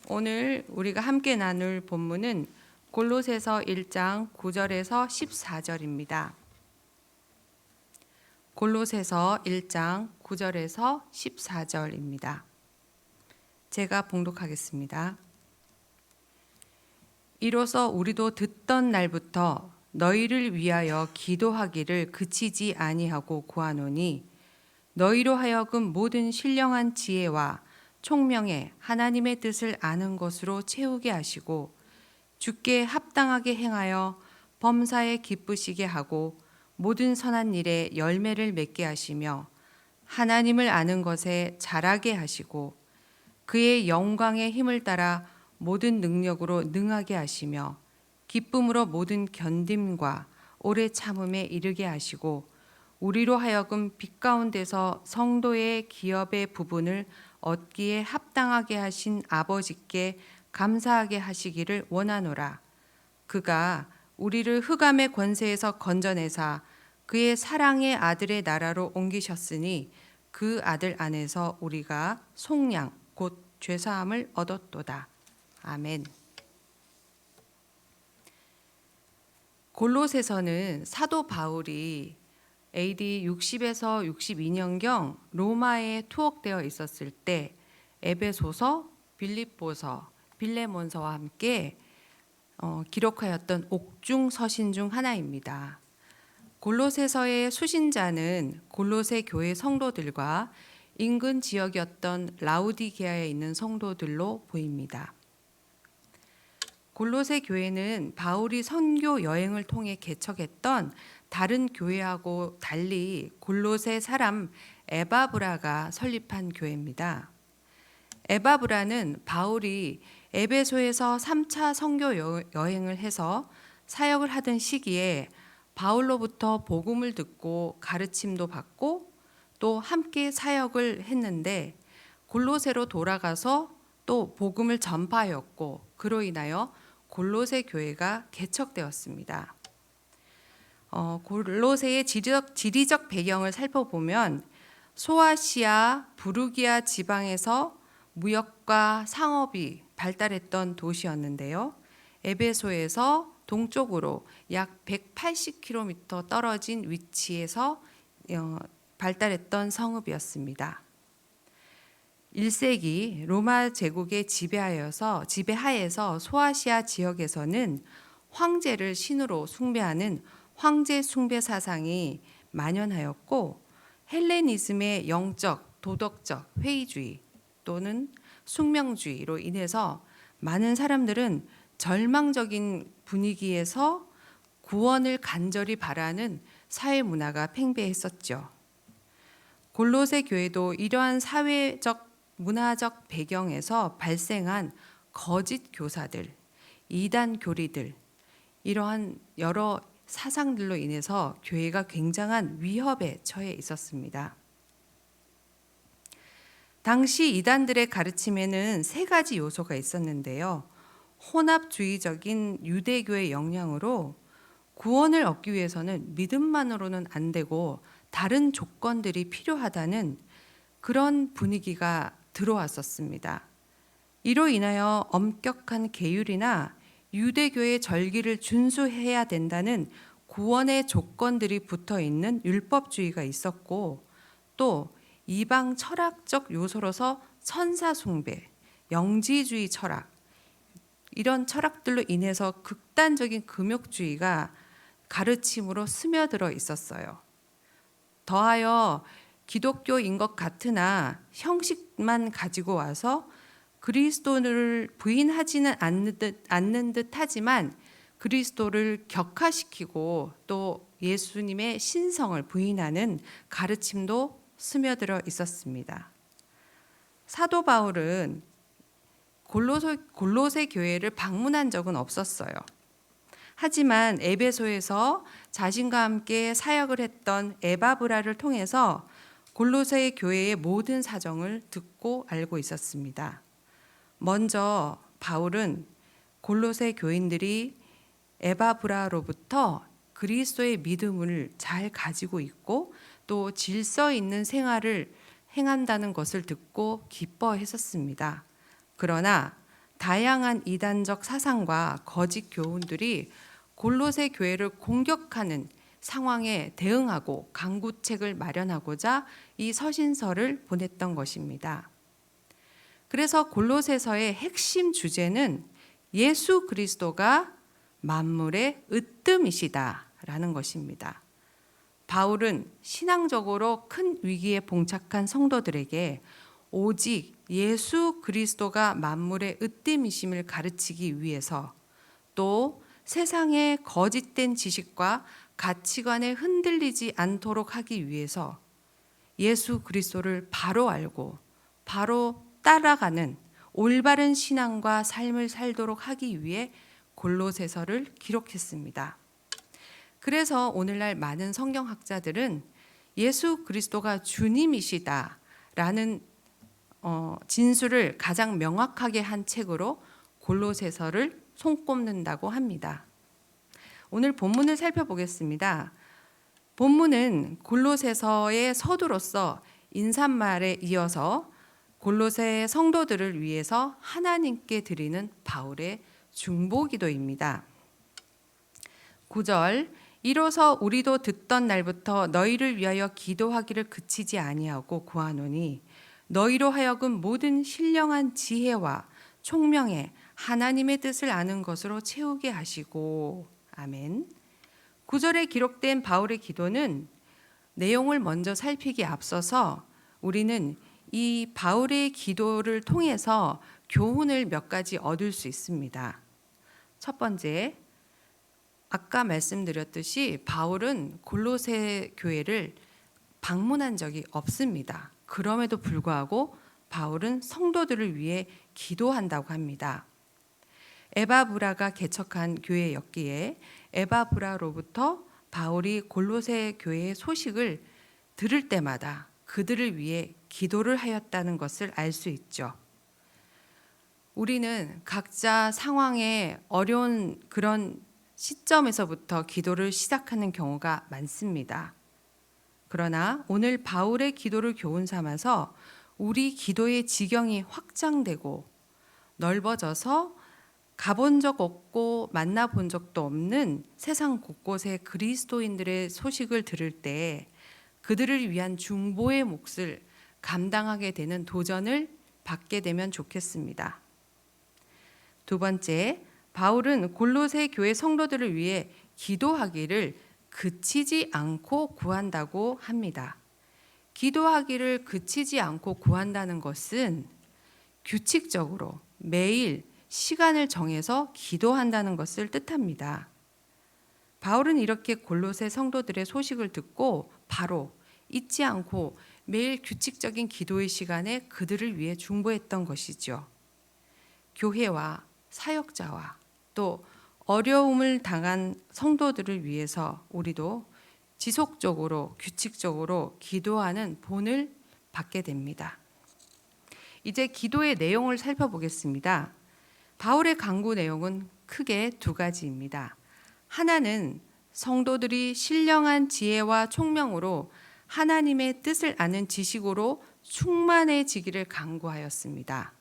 오늘 우리가 함께 나눌 본문은 골로새서 1장 9절에서 14절입니다. 골로새서 1장 9절에서 14절입니다. 제가 봉독하겠습니다. 이로써 우리도 듣던 날부터 너희를 위하여 기도하기를 그치지 아니하고 구하노니 너희로 하여금 모든 신령한 지혜와 총명에 하나님의 뜻을 아는 것으로 채우게 하시고 주께 합당하게 행하여 범사에 기쁘시게 하고 모든 선한 일에 열매를 맺게 하시며 하나님을 아는 것에 자라게 하시고 그의 영광의 힘을 따라 모든 능력으로 능하게 하시며 기쁨으로 모든 견딤과 오래 참음에 이르게 하시고 우리로 하여금 빛 가운데서 성도의 기업의 부분을 얻기에 합당하게 하신 아버지께 감사하게 하시기를 원하노라. 그가 우리를 흑암의 권세에서 건져내사 그의 사랑의 아들의 나라로 옮기셨으니 그 아들 안에서 우리가 속량 곧 죄사함을 얻었도다. 아멘. 골로새서는 사도 바울이 AD 60에서 62년경 로마에 투옥되어 있었을 때 에베소서, 빌립보서, 빌레몬서와 함께 기록하였던 옥중 서신 중 하나입니다. 골로새서의 수신자는 골로새 교회 성도들과 인근 지역이었던 라우디게아에 있는 성도들로 보입니다. 골로새 교회는 바울이 선교 여행을 통해 개척했던 다른 교회하고 달리 골로새 사람 에바브라가 설립한 교회입니다. 에바브라는 바울이 에베소에서 3차 선교 여행을 해서 사역을 하던 시기에 바울로부터 복음을 듣고 가르침도 받고 또 함께 사역을 했는데 골로새로 돌아가서 또 복음을 전파하였고 그로 인하여 골로새 교회가 개척되었습니다. 골로새의 지리적 배경을 살펴보면 소아시아, 부르기아 지방에서 무역과 상업이 발달했던 도시였는데요. 에베소에서 동쪽으로 약 180km 떨어진 위치에서 발달했던 성읍이었습니다. 1세기 로마 제국의 지배하에서 소아시아 지역에서는 황제를 신으로 숭배하는 황제 숭배 사상이 만연하였고 헬레니즘의 영적, 도덕적 회의주의 또는 숙명주의로 인해서 많은 사람들은 절망적인 분위기에서 구원을 간절히 바라는 사회 문화가 팽배했었죠. 골로새 교회도 이러한 사회적 문화적 배경에서 발생한 거짓 교사들, 이단 교리들, 이러한 여러 사상들로 인해서 교회가 굉장한 위협에 처해 있었습니다. 당시 이단들의 가르침에는 세 가지 요소가 있었는데요. 혼합주의적인 유대교의 영향으로 구원을 얻기 위해서는 믿음만으로는 안 되고 다른 조건들이 필요하다는 그런 분위기가 들어왔었습니다. 이로 인하여 엄격한 계율이나 유대교의 절기를 준수해야 된다는 구원의 조건들이 붙어 있는 율법주의가 있었고 또 이방 철학적 요소로서 천사 숭배, 영지주의 철학 이런 철학들로 인해서 극단적인 금욕주의가 가르침으로 스며들어 있었어요. 더하여 기독교인 것 같으나 형식만 가지고 와서 그리스도를 부인하지는 않는 듯 하지만 그리스도를 격화시키고 또 예수님의 신성을 부인하는 가르침도 스며들어 있었습니다. 사도 바울은 골로새 교회를 방문한 적은 없었어요. 하지만 에베소에서 자신과 함께 사역을 했던 에바브라를 통해서 골로새 교회의 모든 사정을 듣고 알고 있었습니다. 먼저 바울은 골로새 교인들이 에바브라로부터 그리스도의 믿음을 잘 가지고 있고 또 질서 있는 생활을 행한다는 것을 듣고 기뻐했었습니다. 그러나 다양한 이단적 사상과 거짓 교훈들이 골로새 교회를 공격하는 상황에 대응하고 강구책을 마련하고자 이 서신서를 보냈던 것입니다. 그래서 골로새서의 핵심 주제는 예수 그리스도가 만물의 으뜸이시다라는 것입니다. 바울은 신앙적으로 큰 위기에 봉착한 성도들에게 오직 예수 그리스도가 만물의 으뜸이심을 가르치기 위해서, 또 세상의 거짓된 지식과 가치관에 흔들리지 않도록 하기 위해서 예수 그리스도를 바로 알고 바로 따라가는 올바른 신앙과 삶을 살도록 하기 위해 골로새서를 기록했습니다. 그래서 오늘날 많은 성경학자들은 예수 그리스도가 주님이시다라는 진술을 가장 명확하게 한 책으로 골로새서를 손꼽는다고 합니다. 오늘 본문을 살펴보겠습니다. 본문은 골로새서의 서두로서 인사말에 이어서 골로새 성도들을 위해서 하나님께 드리는 바울의 중보기도입니다. 9절, 이로써 우리도 듣던 날부터 너희를 위하여 기도하기를 그치지 아니하고 구하노니 너희로 하여금 모든 신령한 지혜와 총명에 하나님의 뜻을 아는 것으로 채우게 하시고. 아멘. 9절에 기록된 바울의 기도는 내용을 먼저 살피기에 앞서서 우리는 이 바울의 기도를 통해서 교훈을 몇 가지 얻을 수 있습니다. 첫 번째, 아까 말씀드렸듯이 바울은 골로새 교회를 방문한 적이 없습니다. 그럼에도 불구하고 바울은 성도들을 위해 기도한다고 합니다. 에바브라가 개척한 교회였기에 에바브라로부터 바울이 골로새 교회의 소식을 들을 때마다 그들을 위해 기도를 하였다는 것을 알 수 있죠. 우리는 각자 상황에 어려운 그런 시점에서부터 기도를 시작하는 경우가 많습니다. 그러나 오늘 바울의 기도를 교훈 삼아서 우리 기도의 지경이 확장되고 넓어져서 가본 적 없고 만나본 적도 없는 세상 곳곳의 그리스도인들의 소식을 들을 때 그들을 위한 중보의 몫을 감당하게 되는 도전을 받게 되면 좋겠습니다. 두 번째, 바울은 골로새 교회 성도들을 위해 기도하기를 그치지 않고 구한다고 합니다. 기도하기를 그치지 않고 구한다는 것은 규칙적으로 매일 시간을 정해서 기도한다는 것을 뜻합니다. 바울은 이렇게 골로새 성도들의 소식을 듣고 바로 잊지 않고 매일 규칙적인 기도의 시간에 그들을 위해 중보했던 것이죠. 교회와 사역자와 또 어려움을 당한 성도들을 위해서 우리도 지속적으로 규칙적으로 기도하는 본을 받게 됩니다. 이제 기도의 내용을 살펴보겠습니다. 바울의 간구 내용은 크게 두 가지입니다. 하나는 성도들이 신령한 지혜와 총명으로 하나님의 뜻을 아는 지식으로 충만해지기를 간구하였습니다.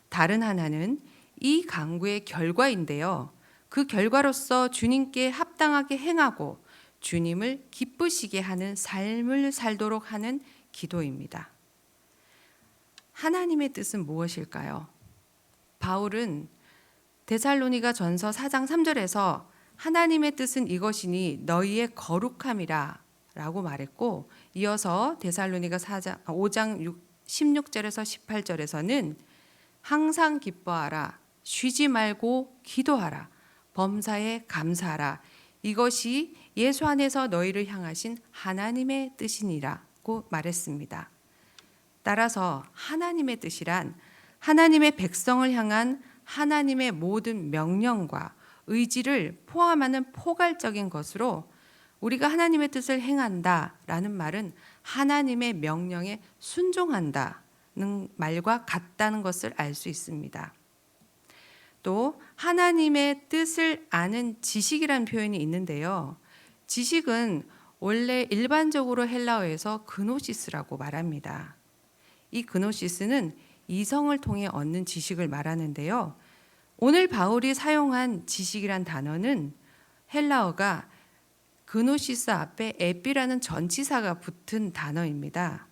다른 하나는 이 간구의 결과인데요. 그 결과로서 주님께 합당하게 행하고 주님을 기쁘시게 하는 삶을 살도록 하는 기도입니다. 하나님의 뜻은 무엇일까요? 바울은 데살로니가 전서 4장 3절에서 하나님의 뜻은 이것이니 너희의 거룩함이라 라고 말했고, 이어서 데살로니가 5장 16절에서 18절에서는 항상 기뻐하라, 쉬지 말고 기도하라, 범사에 감사하라, 이것이 예수 안에서 너희를 향하신 하나님의 뜻이니라고 말했습니다. 따라서 하나님의 뜻이란 하나님의 백성을 향한 하나님의 모든 명령과 의지를 포함하는 포괄적인 것으로 우리가 하나님의 뜻을 행한다라는 말은 하나님의 명령에 순종한다는 말과 같다는 것을 알 수 있습니다. 또 하나님의 뜻을 아는 지식이라는 표현이 있는데요. 지식은 원래 일반적으로 헬라어에서 그노시스라고 말합니다. 이 그노시스는 이성을 통해 얻는 지식을 말하는데요. 오늘 바울이 사용한 지식이란 단어는 헬라어가 그노시스 앞에 에피라는 전치사가 붙은 단어입니다.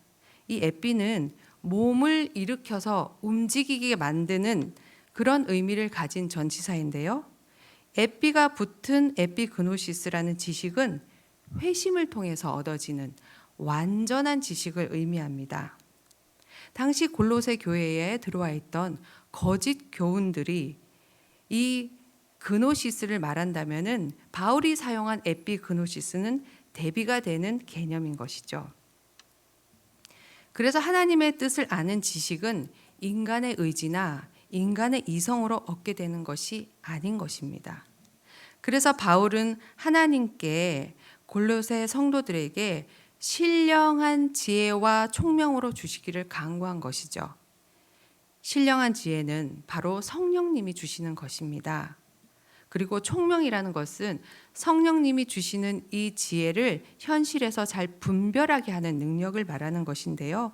이 에피는 몸을 일으켜서 움직이게 만드는 그런 의미를 가진 전치사인데요. 에피가 붙은 에피그노시스라는 지식은 회심을 통해서 얻어지는 완전한 지식을 의미합니다. 당시 골로새 교회에 들어와 있던 거짓 교훈들이 이 그노시스를 말한다면은 바울이 사용한 에피그노시스는 대비가 되는 개념인 것이죠. 그래서 하나님의 뜻을 아는 지식은 인간의 의지나 인간의 이성으로 얻게 되는 것이 아닌 것입니다. 그래서 바울은 하나님께 골로새 성도들에게 신령한 지혜와 총명으로 주시기를 간구한 것이죠. 신령한 지혜는 바로 성령님이 주시는 것입니다. 그리고 총명이라는 것은 성령님이 주시는 이 지혜를 현실에서 잘 분별하게 하는 능력을 말하는 것인데요.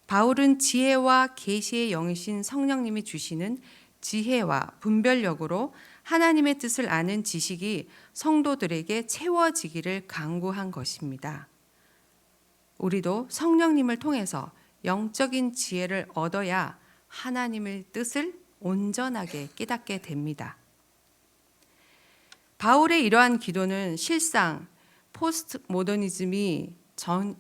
바울은 지혜와 계시의 영이신 성령님이 주시는 지혜와 분별력으로 하나님의 뜻을 아는 지식이 성도들에게 채워지기를 간구한 것입니다. 우리도 성령님을 통해서 영적인 지혜를 얻어야 하나님의 뜻을 온전하게 깨닫게 됩니다. 바울의 이러한 기도는 실상 포스트 모더니즘이 전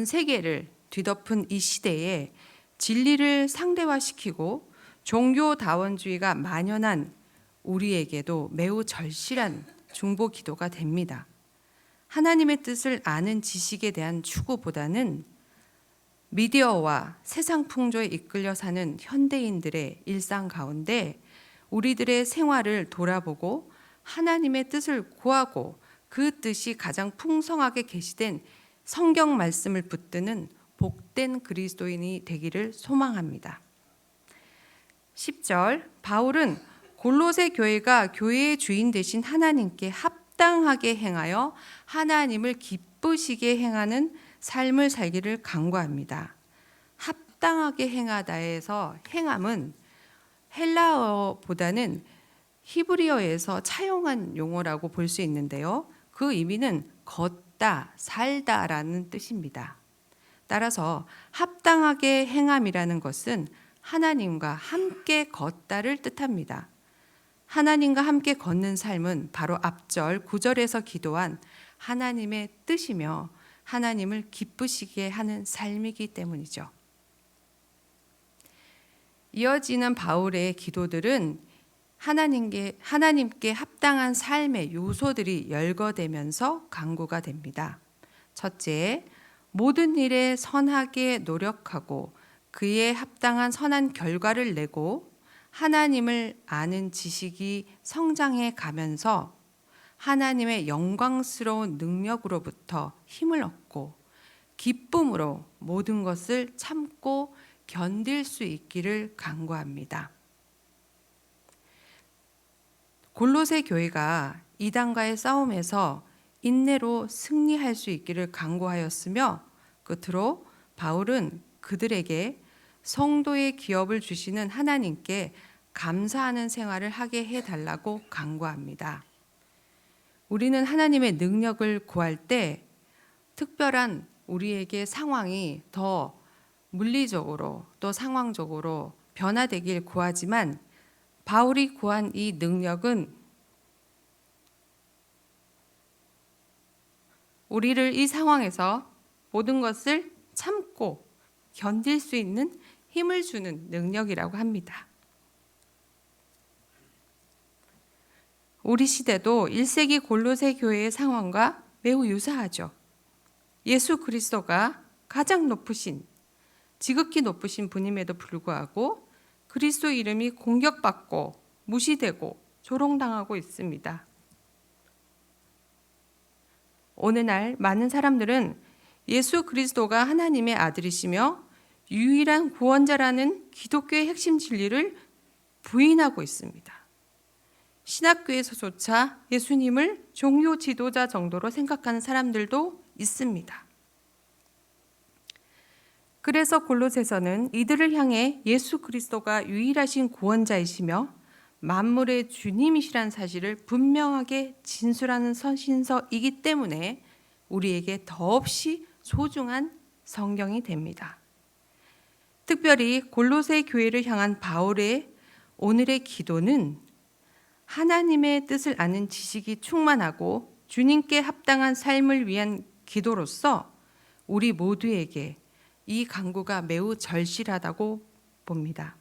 세계를 뒤덮은 이 시대에 진리를 상대화시키고 종교다원주의가 만연한 우리에게도 매우 절실한 중보 기도가 됩니다. 하나님의 뜻을 아는 지식에 대한 추구보다는 미디어와 세상 풍조에 이끌려 사는 현대인들의 일상 가운데 우리들의 생활을 돌아보고 하나님의 뜻을 구하고 그 뜻이 가장 풍성하게 계시된 성경 말씀을 붙드는 복된 그리스도인이 되기를 소망합니다. 10절, 바울은 골로새 교회가 교회의 주인 되신 하나님께 합당하게 행하여 하나님을 기쁘시게 행하는 삶을 살기를 간구합니다. 합당하게 행하다에서 행함은 헬라어보다는 히브리어에서 차용한 용어라고 볼 수 있는데요. 그 의미는 걷다, 살다라는 뜻입니다. 따라서 합당하게 행함이라는 것은 하나님과 함께 걷다를 뜻합니다. 하나님과 함께 걷는 삶은 바로 앞절 9절에서 기도한 하나님의 뜻이며 하나님을 기쁘시게 하는 삶이기 때문이죠. 이어지는 바울의 기도들은 하나님께 합당한 삶의 요소들이 열거되면서 간구가 됩니다. 첫째, 모든 일에 선하게 노력하고 그에 합당한 선한 결과를 내고 하나님을 아는 지식이 성장해 가면서 하나님의 영광스러운 능력으로부터 힘을 얻고 기쁨으로 모든 것을 참고 견딜 수 있기를 간구합니다. 골로새 교회가 이단과의 싸움에서 인내로 승리할 수 있기를 간구하였으며 끝으로 바울은 그들에게 성도의 기업을 주시는 하나님께 감사하는 생활을 하게 해달라고 간구합니다. 우리는 하나님의 능력을 구할 때 특별한 우리에게 상황이 더 물리적으로 또 상황적으로 변화되길 구하지만 바울이 구한 이 능력은 우리를 이 상황에서 모든 것을 참고 견딜 수 있는 힘을 주는 능력이라고 합니다. 우리 시대도 1세기 골로새 교회의 상황과 매우 유사하죠. 예수 그리스도가 가장 높으신, 지극히 높으신 분임에도 불구하고 그리스도 이름이 공격받고 무시되고 조롱당하고 있습니다. 오늘날 많은 사람들은 예수 그리스도가 하나님의 아들이시며 유일한 구원자라는 기독교의 핵심 진리를 부인하고 있습니다. 신학교에서조차 예수님을 종교 지도자 정도로 생각하는 사람들도 있습니다. 그래서 골로새서는 이들을 향해 예수 그리스도가 유일하신 구원자이시며 만물의 주님이시란 사실을 분명하게 진술하는 서신서이기 때문에 우리에게 더없이 소중한 성경이 됩니다. 특별히 골로새 교회를 향한 바울의 오늘의 기도는 하나님의 뜻을 아는 지식이 충만하고 주님께 합당한 삶을 위한 기도로서 우리 모두에게 이 간구가 매우 절실하다고 봅니다.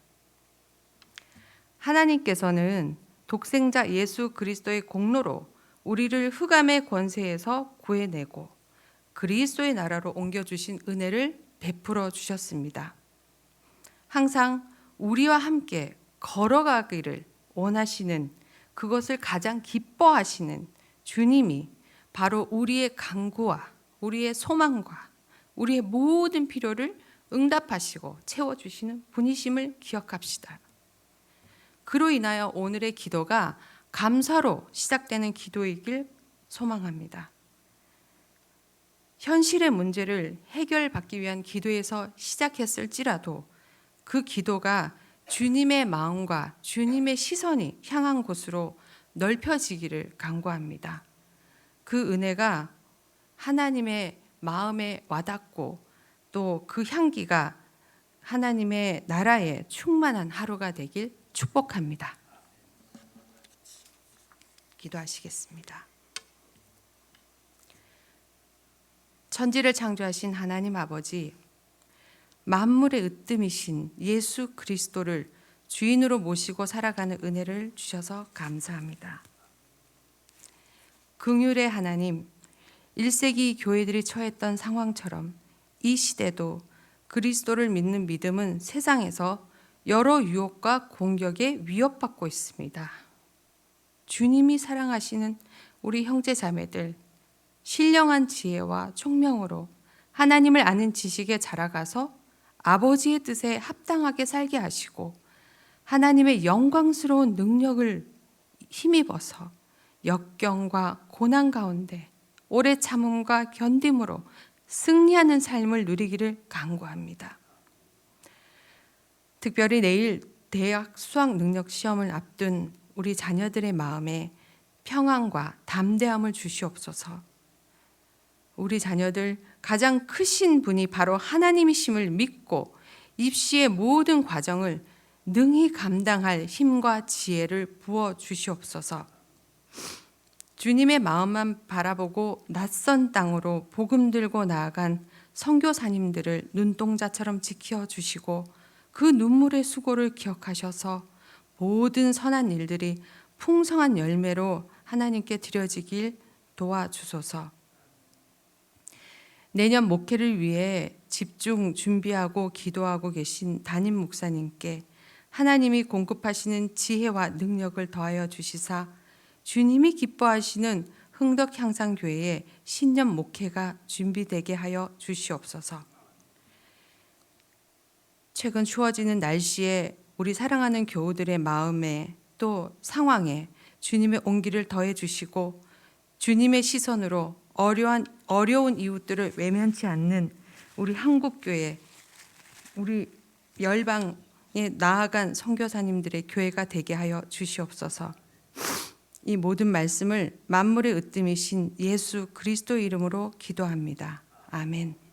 하나님께서는 독생자 예수 그리스도의 공로로 우리를 흑암의 권세에서 구해내고 그리스도의 나라로 옮겨주신 은혜를 베풀어 주셨습니다. 항상 우리와 함께 걸어가기를 원하시는, 그것을 가장 기뻐하시는 주님이 바로 우리의 간구와 우리의 소망과 우리의 모든 필요를 응답하시고 채워주시는 분이심을 기억합시다. 그로 인하여 오늘의 기도가 감사로 시작되는 기도이길 소망합니다. 현실의 문제를 해결받기 위한 기도에서 시작했을지라도 그 기도가 주님의 마음과 주님의 시선이 향한 곳으로 넓혀지기를 간구합니다. 그 은혜가 하나님의 마음에 와닿고 또 그 향기가 하나님의 나라에 충만한 하루가 되길 축복합니다. 기도하시겠습니다. 천지를 창조하신 하나님 아버지, 만물의 으뜸이신 예수 그리스도를 주인으로 모시고 살아가는 은혜를 주셔서 감사합니다. 긍휼의 하나님, 1세기 교회들이 처했던 상황처럼 이 시대도 그리스도를 믿는 믿음은 세상에서 여러 유혹과 공격에 위협받고 있습니다. 주님이 사랑하시는 우리 형제 자매들, 신령한 지혜와 총명으로 하나님을 아는 지식에 자라가서 아버지의 뜻에 합당하게 살게 하시고 하나님의 영광스러운 능력을 힘입어서 역경과 고난 가운데 오래 참음과 견딤으로 승리하는 삶을 누리기를 간구합니다. 특별히 내일 대학 수학 능력 시험을 앞둔 우리 자녀들의 마음에 평안과 담대함을 주시옵소서. 우리 자녀들 가장 크신 분이 바로 하나님이심을 믿고 입시의 모든 과정을 능히 감당할 힘과 지혜를 부어 주시옵소서. 주님의 마음만 바라보고 낯선 땅으로 복음 들고 나아간 선교사님들을 눈동자처럼 지켜주시고 그 눈물의 수고를 기억하셔서 모든 선한 일들이 풍성한 열매로 하나님께 드려지길 도와주소서. 내년 목회를 위해 집중 준비하고 기도하고 계신 담임 목사님께 하나님이 공급하시는 지혜와 능력을 더하여 주시사 주님이 기뻐하시는 흥덕향상교회의 신년 목회가 준비되게 하여 주시옵소서. 최근 추워지는 날씨에 우리 사랑하는 교우들의 마음에 또 상황에 주님의 온기를 더해 주시고 주님의 시선으로 어려운 이웃들을 외면치 않는 우리 한국교회, 우리 열방에 나아간 선교사님들의 교회가 되게 하여 주시옵소서. 이 모든 말씀을 만물의 으뜸이신 예수 그리스도 이름으로 기도합니다. 아멘.